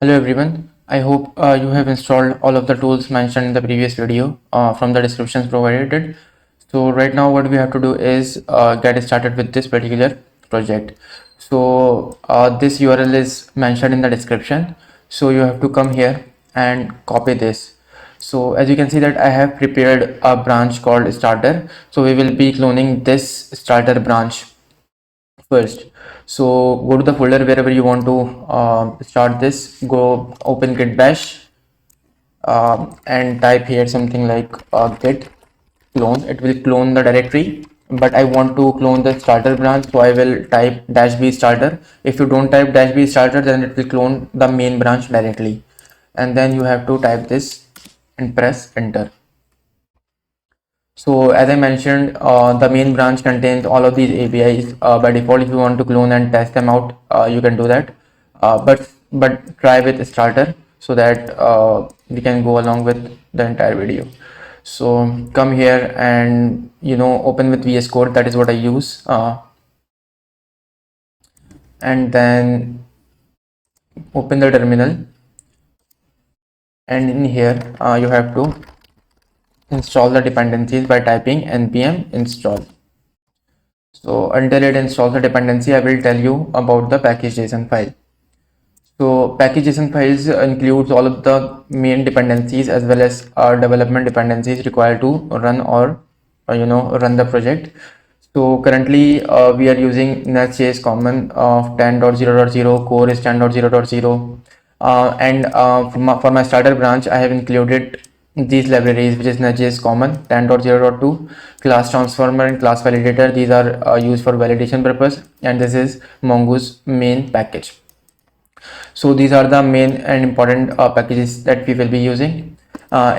Hello everyone. I hope you have installed all of the tools mentioned in the previous video from the descriptions provided. So right now what we have to do is get started with this particular project. So this URL is mentioned in the description. So you have to come here and copy this. So as you can see that I have prepared a branch called starter. So we will be cloning this starter branch first. So go to the folder wherever you want to start this. Go open git bash and type here something like git clone. It will clone the directory, but I want to clone the starter branch, so I will type -b starter. If you don't type -b starter, then it will clone the main branch directly, and then you have to type this and press enter. So as I mentioned, the main branch contains all of these APIs. By default, if you want to clone and test them out, you can do that. But try with starter so that we can go along with the entire video. So come here and open with VS Code. That is what I use, and then open the terminal. And in here, you have to install the dependencies by typing npm install. So until it installs the dependency, I will tell you about the package.json file. So package.json files includes all of the main dependencies as well as development dependencies required to run or run the project. So currently we are using Nestjs common of 10.0.0, core is 10.0.0, and for my starter branch I have included these libraries, which is Nestjs common 10.0.2, class transformer and class validator. These are used for validation purpose, and this is Mongoose main package. So these are the main and important packages that we will be using.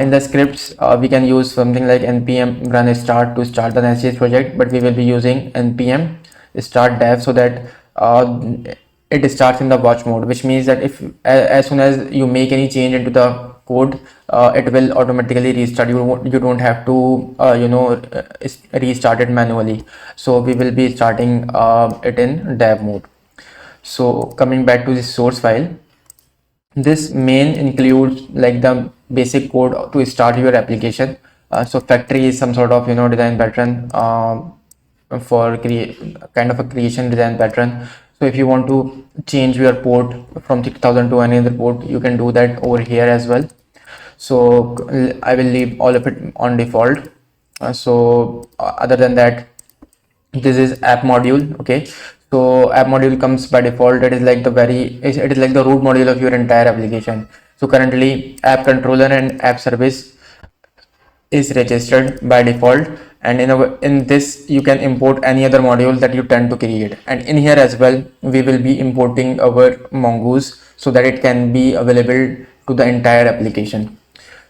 In the scripts, we can use something like npm run start to start the Nestjs project, but we will be using npm start dev so that it starts in the watch mode, which means that if as soon as you make any change into the code, it will automatically restart. You don't have to restart it manually. So we will be starting it in dev mode. So coming back to the source file, this main includes like the basic code to start your application. So factory is some sort of design pattern for kind of a creation design pattern. So if you want to change your port from 6000 to any other port, you can do that over here as well. So I will leave all of it on default. Other than that, this is app module. Okay, so app module comes by default. It is like the root module of your entire application. So currently app controller and app service is registered by default, and in this you can import any other module that you tend to create. And in here as well, we will be importing our Mongoose so that it can be available to the entire application.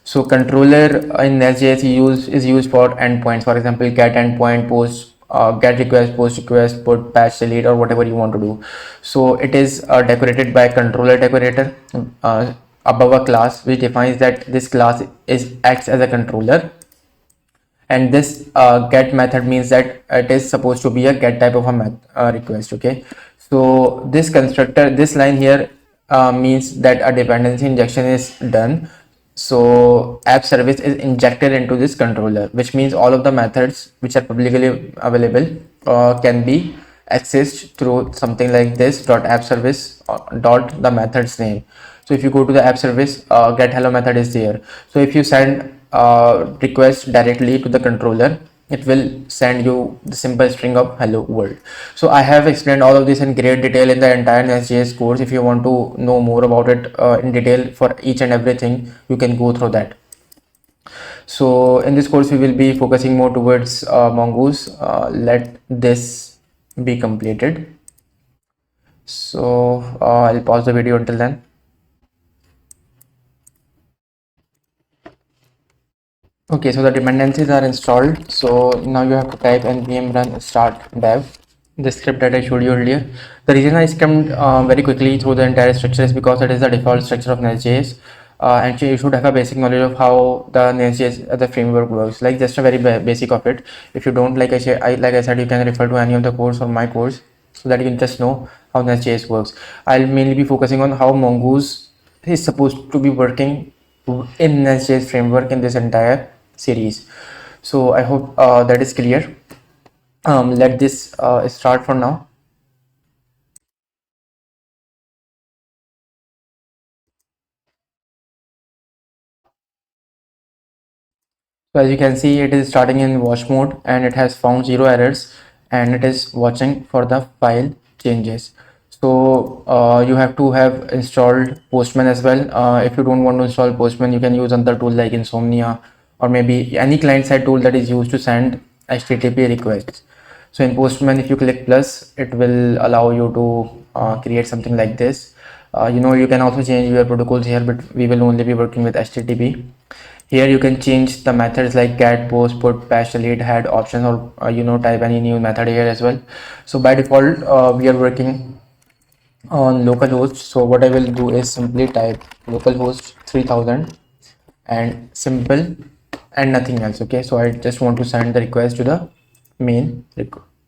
So controller in Nest.js is used for endpoints. For example, get endpoint, post, get request, post request, put, patch, delete, or whatever you want to do. So it is decorated by controller decorator above a class, which defines that this class acts as a controller. And this get method means that it is supposed to be a get type of a request. Okay, so this constructor, this line here means that a dependency injection is done. So app service is injected into this controller, which means all of the methods which are publicly available can be accessed through something like this dot app service dot the method's name. So if you go to the app service, get hello method is there. So if you send request directly to the controller, it will send you the simple string of hello world. So I have explained all of this in great detail in the entire Nest.js course. If you want to know more about it in detail for each and everything, you can go through that. So in this course we will be focusing more towards Mongoose. Let this be completed. So I'll pause the video until then. Okay, so the dependencies are installed. So now you have to type npm run start dev, the script that I showed you earlier. The reason I skimmed very quickly through the entire structure is because it is the default structure of Nest.js, and you should have a basic knowledge of how the Nest.js the framework works, like just a very basic of it. If you don't, like I said, you can refer to any of the course or my course so that you can just know how Nest.js works. I'll mainly be focusing on how Mongoose is supposed to be working in Nestjs framework in this entire series. So I hope that is clear. Let this start for now. So as you can see, it is starting in watch mode and it has found 0 errors, and it is watching for the file changes. So you have to have installed Postman as well. If you don't want to install Postman, you can use another tool like Insomnia, or maybe any client-side tool that is used to send HTTP requests. So in Postman, if you click plus, it will allow you to create something like this. You can also change your protocols here, but we will only be working with HTTP. Here you can change the methods like get, post, put, patch, delete, head options, or type any new method here as well. So by default, we are working on localhost. So what I will do is simply type localhost 3000 and simple and nothing else. Okay, so I just want to send the request to the main.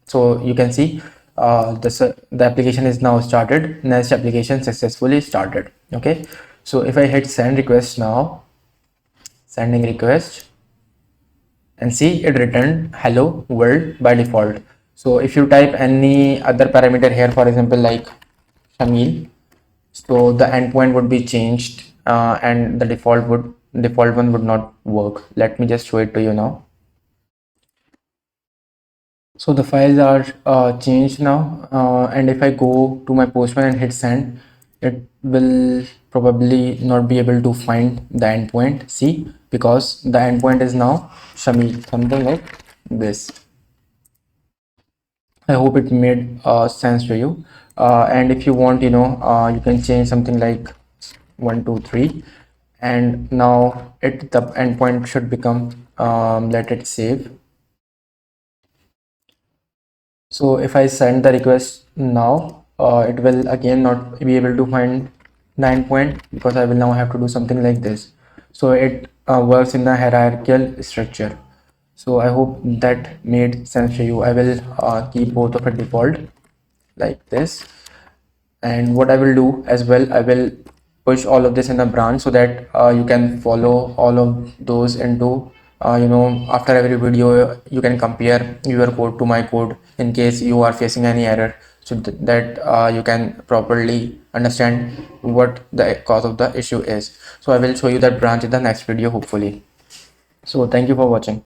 So you can see the application is now started. Nest application successfully started. Okay, so if I hit send request now, sending request, and see it returned hello world by default. So if you type any other parameter here, for example like Shamil, so the endpoint would be changed, and the default one would not work. Let me just show it to you now. So the files are changed now, and if I go to my Postman and hit send, it will probably not be able to find the endpoint. See, because the endpoint is now Shamil, something like this. I hope it made sense to you. And if you want, you can change something like 123, and now the endpoint should become let it save. So if I send the request now, it will again not be able to find the endpoint, because I will now have to do something like this. So it works in the hierarchical structure. So I hope that made sense to you. I will keep both of it default like this. And what I will do as well, I will push all of this in a branch, so that you can follow all of those into after every video you can compare your code to my code in case you are facing any error, so that you can properly understand what the cause of the issue is. So I will show you that branch in the next video hopefully. So thank you for watching.